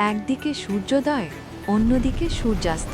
একদিকে সূর্যোদয়, অন্যদিকে সূর্যাস্ত।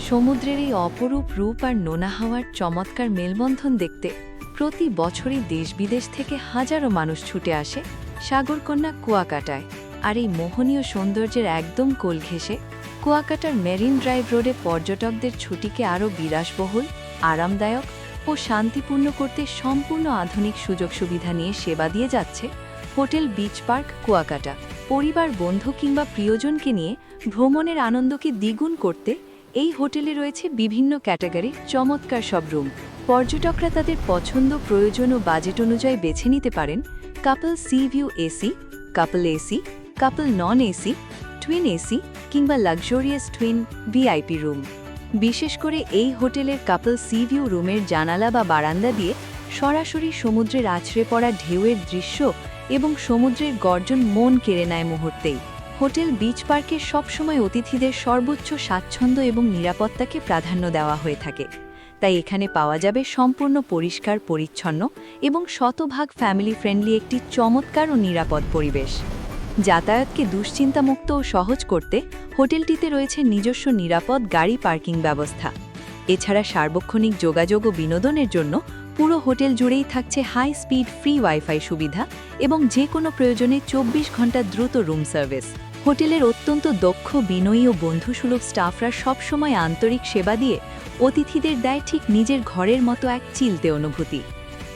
সমুদ্রের এই অপরূপ রূপ আর নোনা হাওয়ার চমৎকার মেলবন্ধন দেখতে প্রতি বছরই দেশ-বিদেশ থেকে হাজারো মানুষ ছুটে আসে সাগরকন্যা কুয়াকাটায়। আর এই মোহনীয় সৌন্দর্যের একদম কোল ঘেঁষে কুয়াকাটার মেরিন ড্রাইভ রোডে পর্যটকদের ছুটিকে আরও বিলাসবহুল, আরামদায়ক ও শান্তিপূর্ণ করতে সম্পূর্ণ আধুনিক সুযোগ সুবিধা নিয়ে সেবা দিয়ে যাচ্ছে হোটেল বিচ পার্ক কুয়াকাটা। পরিবার, বন্ধু কিংবা প্রিয়জনকে নিয়ে ভ্রমণের আনন্দকে দ্বিগুণ করতে এই হোটেলে রয়েছে বিভিন্ন ক্যাটাগরির চমৎকার সব রুম। পর্যটকরা তাদের পছন্দ, প্রয়োজন ও বাজেট অনুযায়ী বেছে নিতে পারেন কাপল সি ভিউ এসি, কাপল এসি, কাপল নন এসি, টুইন এসি কিংবা লাক্সারিয়াস টুইন ভিআইপি রুম। বিশেষ করে এই হোটেলের কাপল সি ভিউ রুমের জানালা বা বারান্দা দিয়ে সরাসরি সমুদ্রের আছড়ে পড়া ঢেউয়ের দৃশ্য এবং সমুদ্রের গর্জন মন কেড়ে নেয় মুহূর্তেই। হোটেল বিচ পার্কে সবসময় অতিথিদের সর্বোচ্চ স্বাচ্ছন্দ্য এবং নিরাপত্তাকে প্রাধান্য দেওয়া হয়ে থাকে, তাই এখানে পাওয়া যাবে সম্পূর্ণ পরিষ্কার পরিচ্ছন্ন এবং শতভাগ ফ্যামিলি ফ্রেন্ডলি একটি চমৎকার ও নিরাপদ পরিবেশ। যাতায়াতকে দুশ্চিন্তামুক্ত ও সহজ করতে হোটেলটিতে রয়েছে নিজস্ব নিরাপদ গাড়ি পার্কিং ব্যবস্থা। এছাড়া সার্বক্ষণিক যোগাযোগ ও বিনোদনের জন্য পুরো হোটেল জুড়েই থাকছে হাই স্পিড ফ্রি ওয়াইফাই সুবিধা এবং যে কোনো প্রয়োজনে 24 ঘন্টা দ্রুত রুম সার্ভিস। হোটেলের অত্যন্ত দক্ষ, বিনয়ী ও বন্ধুসুলভ স্টাফরা সবসময় আন্তরিক সেবা দিয়ে অতিথিদের দেয় ঠিক নিজের ঘরের মতো এক চিলতে অনুভূতি।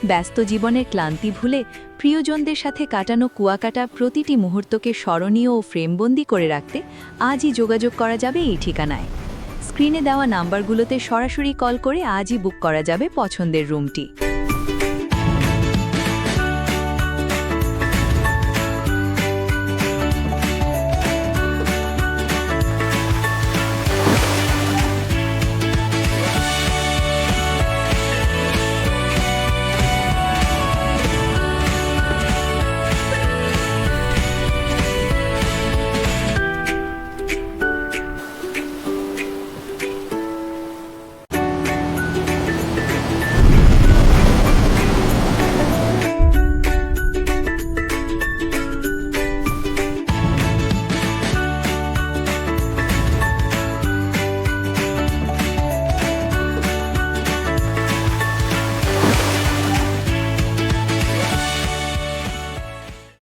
ব্যস্ত জীবনের ক্লান্তি ভুলে প্রিয়জনদের সাথে কাটানো কুয়াকাটা প্রতিটি মুহূর্তকে স্মরণীয় ও ফ্রেমবন্দি করে রাখতে আজই যোগাযোগ করা যাবে এই ঠিকানায়। স্ক্রিনে দেওয়া নাম্বারগুলোতে সরাসরি কল করে আজই বুক করা যাবে পছন্দের রুমটি।